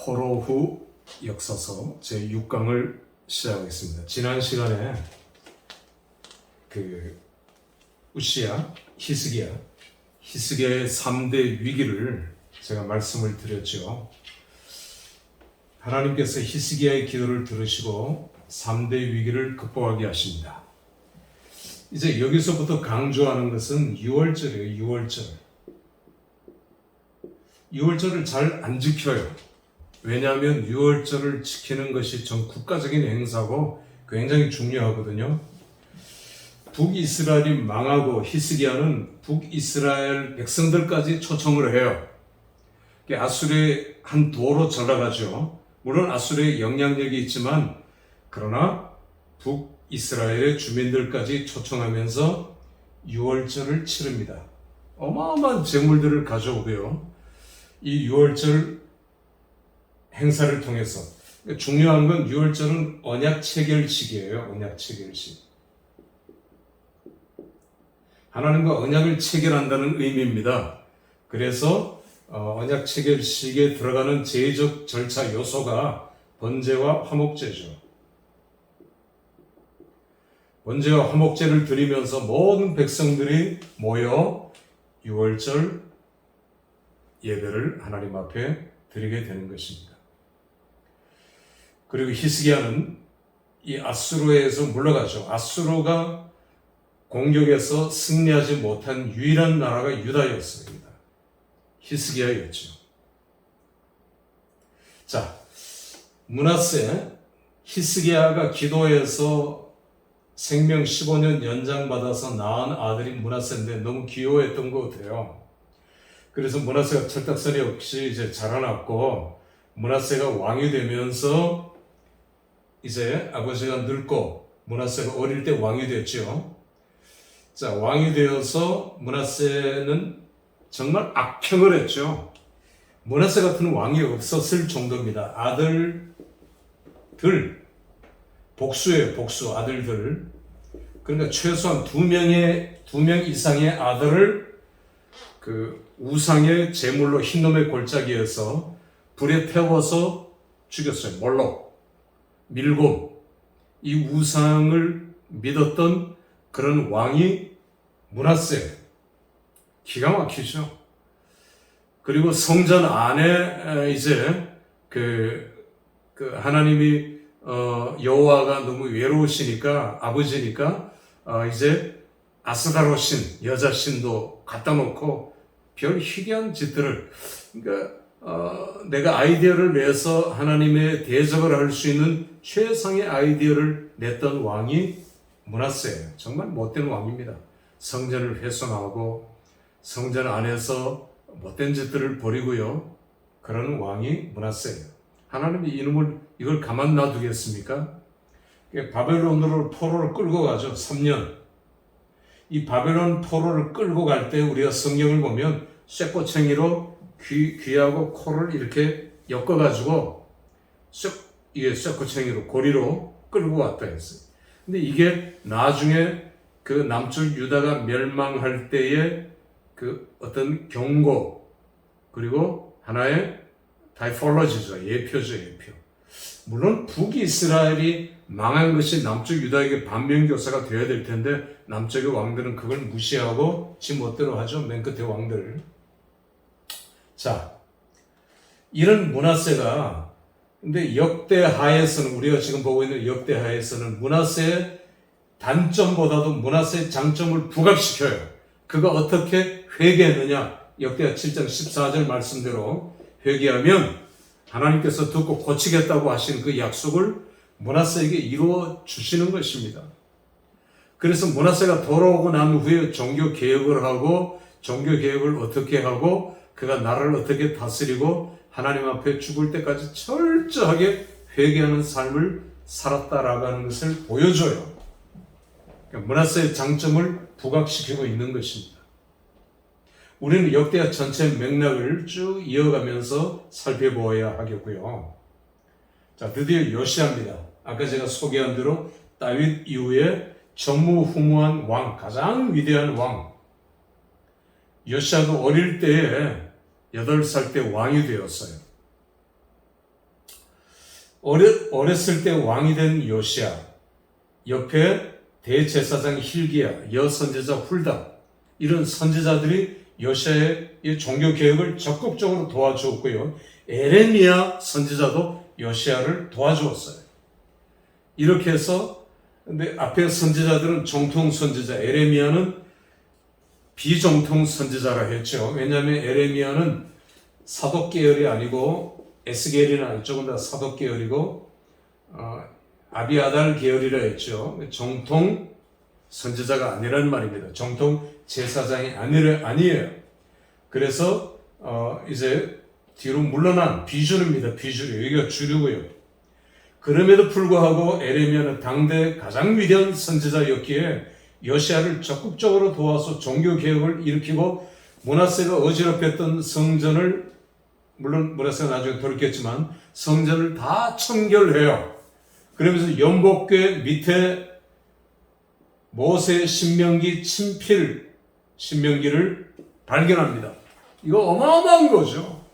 포로 후 역사서 제6강을 시작하겠습니다. 지난 시간에 우시야, 히스기야의 3대 위기를 제가 말씀을 드렸죠. 하나님께서 히스기야의 기도를 들으시고 3대 위기를 극복하게 하십니다. 이제 여기서부터 강조하는 것은 6월절이에요. 6월절. 6월절을 잘 안 지켜요. 왜냐하면 6월절을 지키는 것이 전 국가적인 행사고 굉장히 중요하거든요. 북이스라엘이 망하고 히스기야는 북이스라엘 백성들까지 초청을 해요. 아수르의 한 도로 전락하죠. 물론 아수르의 영향력이 있지만 그러나 북이스라엘의 주민들까지 초청하면서 6월절을 치릅니다. 어마어마한 재물들을 가져오고요. 이 6월절 행사를 통해서 중요한 건 6월절은 언약 체결식이에요. 언약 체결식. 하나님과 언약을 체결한다는 의미입니다. 그래서 언약 체결식에 들어가는 제의적 절차 요소가 번제와 화목제죠. 번제와 화목제를 드리면서 모든 백성들이 모여 6월절 예배를 하나님 앞에 드리게 되는 것입니다. 그리고 히스기야는 이 아수르에서 물러가죠. 아수르가 공격에서 승리하지 못한 유일한 나라가 유다였습니다. 히스기야였죠. 자, 므낫세, 히스기야가 기도해서 생명 15년 연장받아서 낳은 아들이 므낫세인데 너무 귀여워했던 것 같아요. 그래서 므낫세가 철딱서니 없이 이제 자라났고, 므낫세가 왕이 되면서 이제 아버지가 늙고 므낫세가 어릴 때 왕이 됐죠. 자, 왕이 되어서 므낫세는 정말 악평을 했죠. 므낫세 같은 왕이 없었을 정도입니다. 아들들, 복수예요, 복수, 아들들. 그러니까 최소한 두 명 이상의 아들을 우상의 제물로 흰놈의 골짜기에서 불에 태워서 죽였어요. 몰록, 밀곰, 이 우상을 믿었던 그런 왕이 므낫세. 기가 막히죠. 그리고 성전 안에 이제 하나님이 여호와가 너무 외로우시니까 아버지니까 이제 아스다롯신 여자신도 갖다 놓고 별 희귀한 짓들을, 그러니까 내가 아이디어를 내서 하나님의 대적을 할 수 있는 최상의 아이디어를 냈던 왕이 므낫세예요. 정말 못된 왕입니다. 성전을 훼손하고 성전 안에서 못된 짓들을 벌이고요. 그런 왕이 므낫세예요. 하나님이 이걸 가만 놔두겠습니까? 바벨론으로 포로를 끌고 가죠. 3년. 이 바벨론 포로를 끌고 갈 때 우리가 성경을 보면 쇠꼬챙이로 귀하고 코를 이렇게 엮어가지고 이게 쇠꼬챙이로 고리로 끌고 왔다 했어요. 근데 이게 나중에 남쪽 유다가 멸망할 때의 어떤 경고, 그리고 하나의 타이폴로지죠. 예표죠, 예표. 물론 북이스라엘이 망한 것이 남쪽 유다에게 반면교사가 되어야 될 텐데 남쪽의 왕들은 그걸 무시하고 지 멋대로 하죠. 맨 끝에 왕들. 자, 이런 므낫세가, 근데 역대하에서는, 우리가 지금 보고 있는 역대하에서는 므낫세의 단점보다도 므낫세의 장점을 부각시켜요. 그가 어떻게 회개했느냐? 역대하 7장 14절 말씀대로 회개하면 하나님께서 듣고 고치겠다고 하신 그 약속을 므낫세에게 이루어 주시는 것입니다. 그래서 므낫세가 돌아오고 난 후에 종교개혁을 하고, 종교개혁을 어떻게 하고, 그가 나라를 어떻게 다스리고 하나님 앞에 죽을 때까지 철저하게 회개하는 삶을 살았다라고 하는 것을 보여줘요. 그러니까 므낫세의 장점을 부각시키고 있는 것입니다. 우리는 역대하 전체 맥락을 쭉 이어가면서 살펴보아야 하겠고요. 자, 드디어 요시야입니다. 아까 제가 소개한 대로 다윗 이후에 전무후무한 왕, 가장 위대한 왕. 요시야도 어릴 때에 8살 때 왕이 되었어요. 어렸을 때 왕이 된 요시야, 옆에 대제사장 힐기야, 여선지자 훌다, 이런 선지자들이 요시야의 이 종교개혁을 적극적으로 도와주었고요. 에레미야 선지자도 요시야를 도와주었어요. 이렇게 해서, 근데 앞에 선지자들은 정통 선지자, 에레미야는 비정통 선지자라 했죠. 왜냐하면 에레미야는 사독 계열이 아니고 에스겔이나 이쪽은 다 사독 계열이고 아비아달 계열이라 했죠. 정통 선지자가 아니라는 말입니다. 정통 제사장이 아니에요. 그래서 이제 뒤로 물러난 비주류입니다. 비주류. 여기가 주류고요. 그럼에도 불구하고 에레미야는 당대 가장 위대한 선지자였기에 요시야를 적극적으로 도와서 종교개혁을 일으키고 므낫세가 어지럽혔던 성전을, 물론 므낫세가 나중에 돌이켰지만 성전을 다 청결해요. 그러면서 연복궤 밑에 모세 신명기 친필 신명기를 발견합니다. 이거 어마어마한 거죠.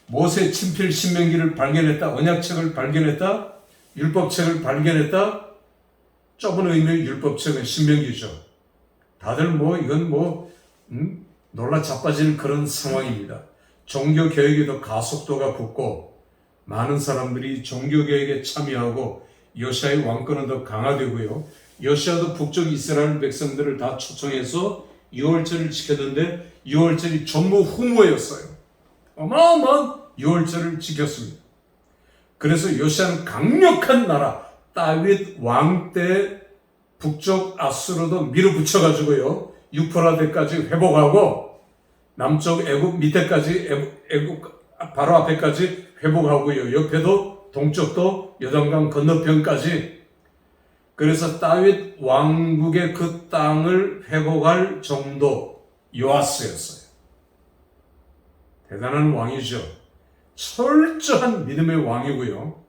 모세 친필 신명기를 발견했다. 언약책을 발견했다. 율법책을 발견했다. 좁은 의미의 율법책은 신명기죠. 다들 이건 놀라 자빠지는 그런 상황입니다. 종교개혁에도 가속도가 붙고 많은 사람들이 종교개혁에 참여하고 요시야의 왕권은 더 강화되고요. 요시야도 북쪽 이스라엘 백성들을 다 초청해서 유월절을 지켰는데 유월절이 전무후무였어요. 어마어마한 유월절을 지켰습니다. 그래서 요시야는 강력한 나라, 다윗 왕 때 북쪽 아수르도 밀어붙여가지고요, 유프라데까지 회복하고 남쪽 애굽 밑에까지 애굽 바로 앞에까지 회복하고요, 옆에도 동쪽도 요단강 건너편까지. 그래서 다윗 왕국의 그 땅을 회복할 정도 요아스였어요. 대단한 왕이죠. 철저한 믿음의 왕이고요.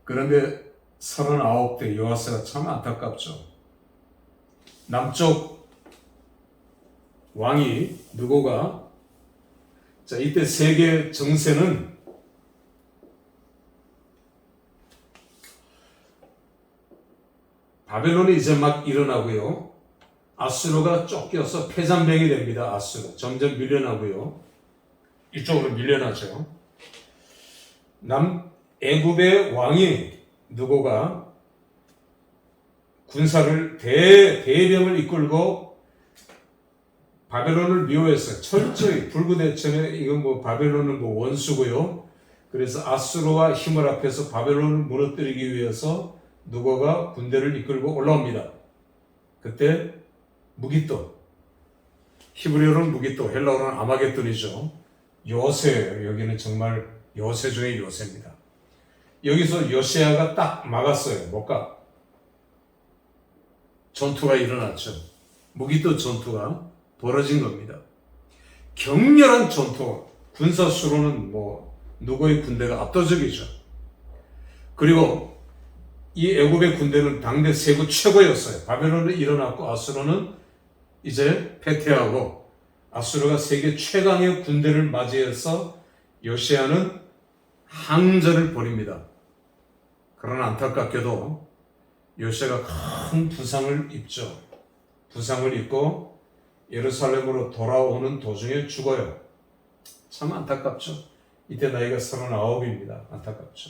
그런데 39대 요아스가 참 안타깝죠. 남쪽 왕이 누구가, 자, 이때 세계 정세는 바벨론이 이제 막 일어나고요. 아수르가 쫓겨서 패잔병이 됩니다. 아수르 점점 밀려나고요. 이쪽으로 밀려나죠. 애굽의 왕이 누구가 군사를 대병을 이끌고 바벨론을 미워했어요. 철저히 불구대천에, 이건 바벨론은 원수고요. 그래서 아수르와 힘을 합해서 바벨론을 무너뜨리기 위해서 누구가 군대를 이끌고 올라옵니다. 그때 무기또, 히브리어로는 무기또, 헬라어로는 아마겟돈이죠. 요새예요. 여기는 정말 요새 중에 요새입니다. 여기서 요시야가 딱 막았어요. 못 가. 전투가 일어났죠. 무기또 전투가 벌어진 겁니다. 격렬한 전투. 군사수로는 누구의 군대가 압도적이죠. 그리고 이 애굽의 군대는 당대 세계 최고였어요. 바벨론은 일어났고 아수르는 이제 패퇴하고, 아수르가 세계 최강의 군대를 맞이해서 요시야는 항전을 벌입니다. 그러나 안타깝게도 요시야가 큰 부상을 입죠. 부상을 입고 예루살렘으로 돌아오는 도중에 죽어요. 참 안타깝죠. 이때 나이가 39입니다. 안타깝죠.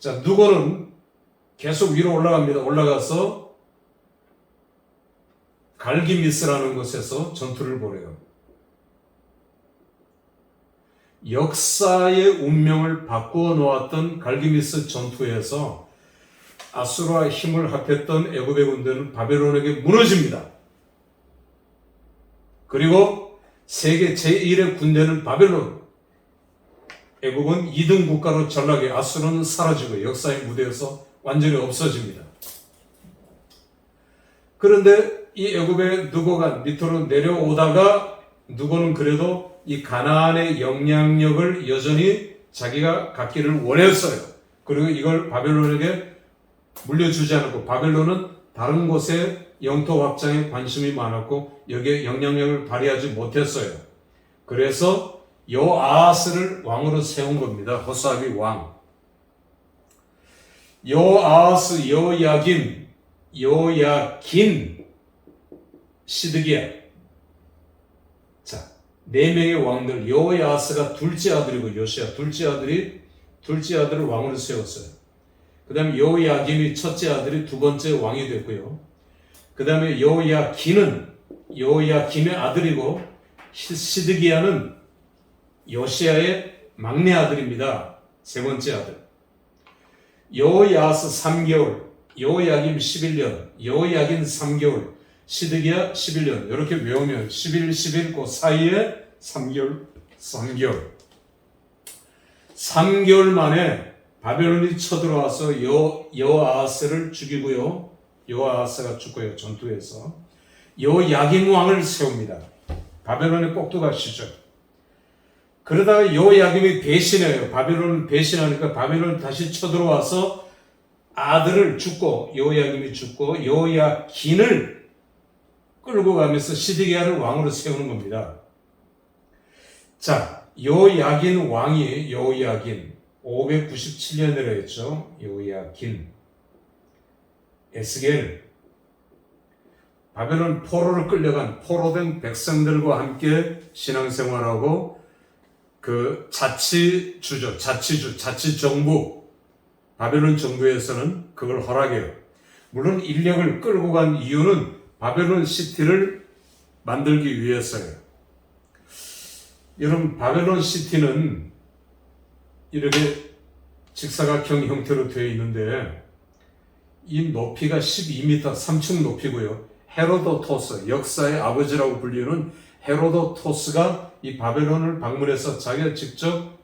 자, 누구는 계속 위로 올라갑니다. 올라가서 갈기미스라는 곳에서 전투를 벌여요. 역사의 운명을 바꾸어 놓았던 갈기미스 전투에서 아수르와 힘을 합했던 애굽의 군대는 바벨론에게 무너집니다. 그리고 세계 제1의 군대는 바벨론, 애굽은 2등 국가로 전락해 아수르는 사라지고 역사의 무대에서 완전히 없어집니다. 그런데 이 애굽의 누고가 밑으로 내려오다가 누고는 그래도 이 가나안의 영향력을 여전히 자기가 갖기를 원했어요. 그리고 이걸 바벨론에게 물려주지 않았고, 바벨론은 다른 곳에 영토 확장에 관심이 많았고 여기에 영향력을 발휘하지 못했어요. 그래서 요아하스를 왕으로 세운 겁니다. 호사비 왕. 요아하스, 요야김, 요야긴, 시드기야. 자, 네 명의 왕들. 요아하스가 둘째 아들이고 요시야 둘째 아들을 왕으로 세웠어요. 그 다음에 요야김이 첫째 아들이 두 번째 왕이 됐고요. 그 다음에 요야김의 아들이고 시드기야는 요시야의 막내 아들입니다. 세 번째 아들. 요야스 3개월, 요야김 11년, 요야긴 3개월, 시드기야 11년. 이렇게 외우면 11, 그 사이에 3개월. 3개월 만에 바벨론이 쳐들어와서 여아하스를 죽이고요. 여아하스가 죽고요. 전투에서. 요야긴 왕을 세웁니다. 바벨론에 꼭두가시죠. 그러다가 요야김이 배신해요. 바벨론을 배신하니까 바벨론 다시 쳐들어와서 아들을 죽고 요야김이 죽고 요야긴을 끌고 가면서 시드기야를 왕으로 세우는 겁니다. 자, 요야긴 왕이 요야긴 597년이라 했죠. 요야긴 에스겔 바벨론 포로를 끌려간 포로된 백성들과 함께 신앙생활하고 그 자치정부 바벨론 정부에서는 그걸 허락해요. 물론 인력을 끌고 간 이유는 바벨론 시티를 만들기 위해서예요. 여러분, 바벨론 시티는 이렇게 직사각형 형태로 되어 있는데 이 높이가 12m, 3층 높이고요. 헤로도토스, 역사의 아버지라고 불리는 헤로도토스가 이 바벨론을 방문해서 자기가 직접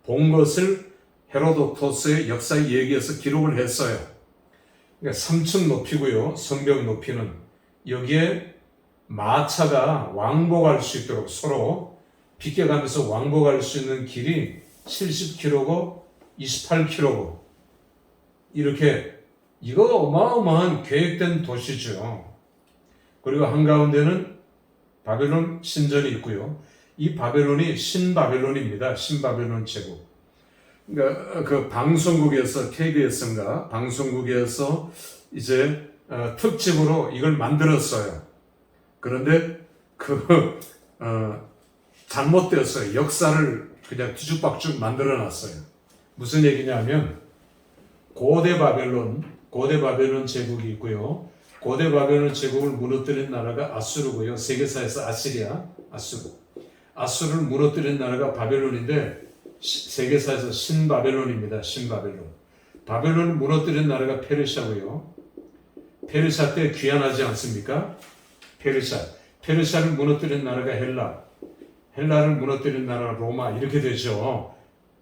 본 것을 헤로도토스의 역사 얘기에서 기록을 했어요. 그러니까 3층 높이고요. 성벽 높이는 여기에 마차가 왕복할 수 있도록 서로 비껴가면서 왕복할 수 있는 길이 70km고 28km고 이렇게 이거 어마어마한 계획된 도시죠. 그리고 한가운데는 바벨론 신전이 있고요. 이 바벨론이 신바벨론입니다. 신바벨론 제국. 그러니까 그 방송국에서 KBS인가 방송국에서 이제 특집으로 이걸 만들었어요. 그런데 잘못되었어요. 역사를 그냥 뒤죽박죽 만들어놨어요. 무슨 얘기냐면 고대 바벨론 제국이 있고요. 고대 바벨론 제국을 무너뜨린 나라가 아수르고요. 세계사에서 아수르를 무너뜨린 나라가 바벨론인데 세계사에서 신바벨론입니다. 신바벨론. 바벨론을 무너뜨린 나라가 페르시아고요. 페르시아 때 귀환하지 않습니까? 페르시아를 무너뜨린 나라가 헬라를 무너뜨린 나라 로마 이렇게 되죠.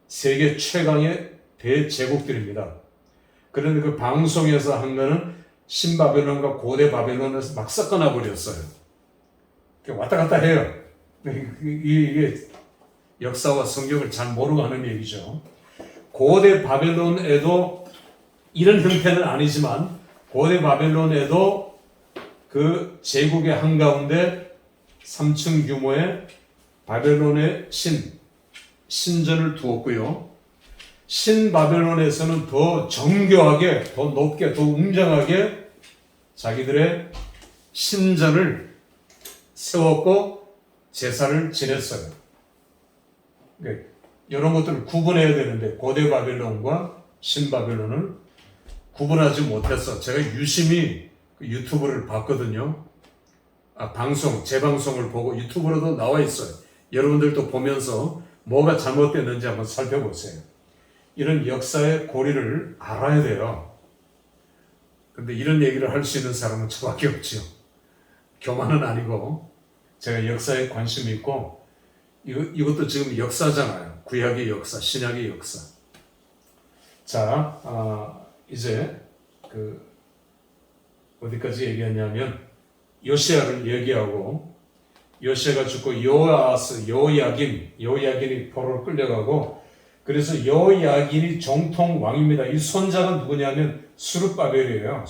세계 최강의 대제국들입니다. 그런데 그 방송에서 한 거는 신바벨론과 고대 바벨론을 막 섞어놔 버렸어요. 왔다 갔다 해요. 이게 역사와 성경을 잘 모르고 하는 얘기죠. 고대 바벨론에도 이런 형태는 아니지만 고대 바벨론에도 그 제국의 한가운데 3층 규모의 바벨론의 신전을 두었고요. 신바벨론에서는 더 정교하게, 더 높게, 더 웅장하게 자기들의 신전을 세웠고 제사를 지냈어요. 그러니까 이런 것들을 구분해야 되는데 고대 바벨론과 신바벨론을 구분하지 못해서 제가 유심히 유튜브를 봤거든요. 재방송을 보고 유튜브로도 나와 있어요. 여러분들도 보면서 뭐가 잘못됐는지 한번 살펴보세요. 이런 역사의 고리를 알아야 돼요. 근데 이런 얘기를 할 수 있는 사람은 저밖에 없죠. 교만은 아니고 제가 역사에 관심이 있고 이것도 지금 역사잖아요. 구약의 역사, 신약의 역사. 자, 이제 어디까지 얘기했냐면 요시야를 얘기하고 요시야가 죽고 요야긴이 포로로 끌려가고 그래서 요야긴이 정통 왕입니다. 이 손자가 누구냐면 수르바벨이에요.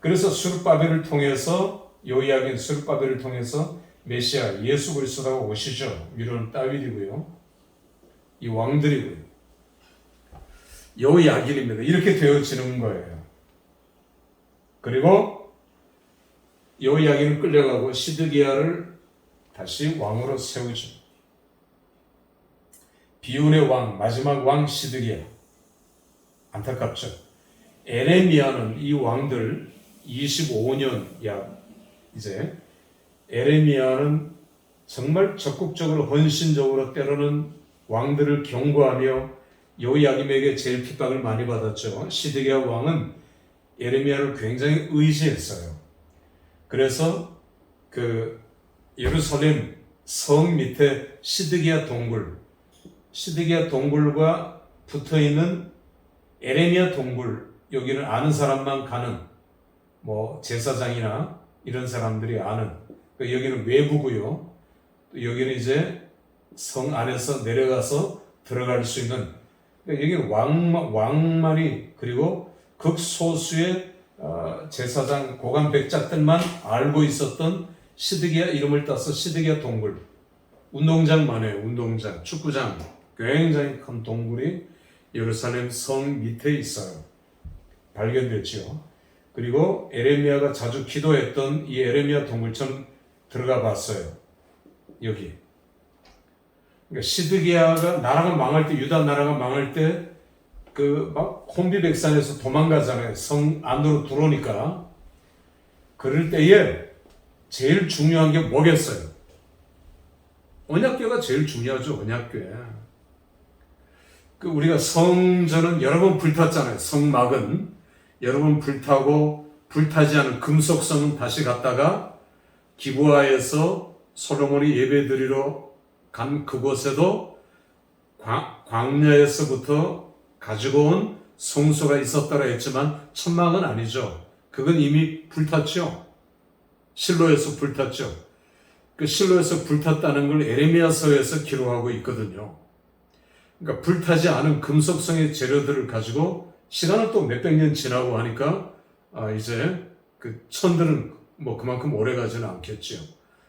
수르바벨을 통해서 요야긴 수르바벨을 통해서 메시아 예수 그리스도가 오시죠. 위로는 다윗이고요. 이 왕들이고요. 여호야긴입니다. 이렇게 되어지는 거예요. 그리고 여호야긴은 끌려가고 시드기야를 다시 왕으로 세우죠. 비운의 왕, 마지막 왕 시드기야. 안타깝죠. 에레미야는 이 왕들 25년 약 이제 에레미야는 정말 적극적으로 헌신적으로 때로는 왕들을 경고하며 여호야김에게 제일 핍박을 많이 받았죠. 시드기야 왕은 에레미야를 굉장히 의지했어요. 그래서 그 예루살렘 성 밑에 시드기야 동굴과 붙어있는 에레미야 동굴, 여기는 아는 사람만 가는 뭐 제사장이나 이런 사람들이 아는, 여기는 외부고요. 또 여기는 이제 성 안에서 내려가서 들어갈 수 있는, 여기는 왕만이, 그리고 극소수의 제사장 고관 백작들만 알고 있었던 시드기야 이름을 따서 시드기야 동굴, 운동장만 해요. 운동장, 축구장, 굉장히 큰 동굴이 예루살렘 성 밑에 있어요. 발견됐죠. 그리고 에레미야가 자주 기도했던 이 에레미야 동굴처럼 들어가 봤어요. 여기. 그러니까 시드기야가 나라가 망할 때, 유다 나라가 망할 때 그 막 혼비백산에서 도망가잖아요. 성 안으로 들어오니까. 그럴 때에 제일 중요한 게 뭐겠어요? 언약궤가 제일 중요하죠. 언약궤. 우리가 성전은 여러 번 불탔잖아요. 성막은 여러 번 불타고, 불타지 않은 금속성은 다시 갔다가 기브아에서 솔로몬이 예배드리러 간 그곳에도 광야에서부터 가지고 온 성소가 있었다고 했지만 천막은 아니죠. 그건 이미 불탔죠. 실로에서 불탔죠. 그 실로에서 불탔다는 걸 에레미야서에서 기록하고 있거든요. 그러니까 불타지 않은 금속성의 재료들을 가지고 시간은 또 몇백 년 지나고 하니까 이제 그 천들은 뭐 그만큼 오래 가지는 않겠죠.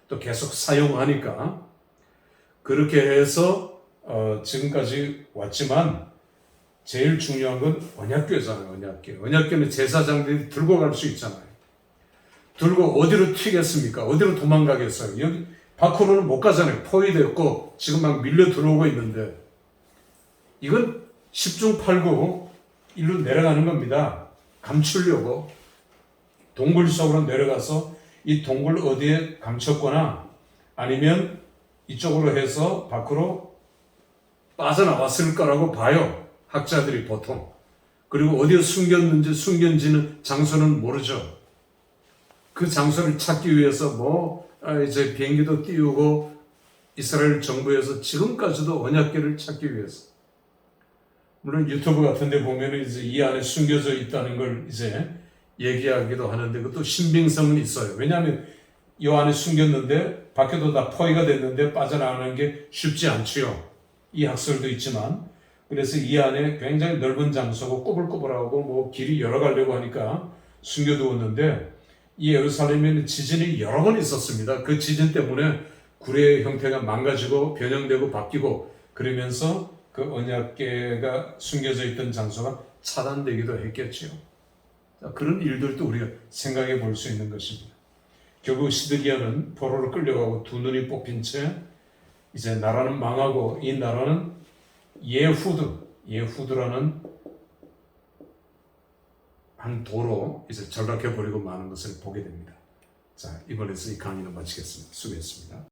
또 계속 사용하니까 그렇게 해서 지금까지 왔지만 제일 중요한 건 언약궤잖아요. 언약궤는 제사장들이 들고 갈 수 있잖아요. 들고 어디로 튀겠습니까? 어디로 도망가겠어요? 여기 밖으로는 못 가잖아요. 포위되었고 지금 막 밀려 들어오고 있는데 이건 10중 8구 일로 내려가는 겁니다. 감추려고 동굴 속으로 내려가서 이 동굴 어디에 감췄거나 아니면 이쪽으로 해서 밖으로 빠져나왔을 거라고 봐요. 학자들이 보통. 그리고 어디에 숨겼는지 장소는 모르죠. 그 장소를 찾기 위해서 이제 비행기도 띄우고 이스라엘 정부에서 지금까지도 언약궤를 찾기 위해서. 물론 유튜브 같은 데 보면 이제 이 안에 숨겨져 있다는 걸 이제 얘기하기도 하는데 그것도 신빙성은 있어요. 왜냐하면 이 안에 숨겼는데 밖에도 다 포위가 됐는데 빠져나가는 게 쉽지 않지요. 이 학설도 있지만 그래서 이 안에 굉장히 넓은 장소고 꼬불꼬불하고 길이 여러 가려고 하니까 숨겨두었는데 이 예루살렘에는 지진이 여러 번 있었습니다. 그 지진 때문에 구례의 형태가 망가지고 변형되고 바뀌고 그러면서 그 언약궤가 숨겨져 있던 장소가 차단되기도 했겠지요. 그런 일들도 우리가 생각해 볼 수 있는 것입니다. 결국 시드기야는 포로로 끌려가고 두 눈이 뽑힌 채 이제 나라는 망하고 이 나라는 예후드라는 한 도로 이제 전락해버리고 마는 것을 보게 됩니다. 자, 이번에서 이 강의는 마치겠습니다. 수고했습니다.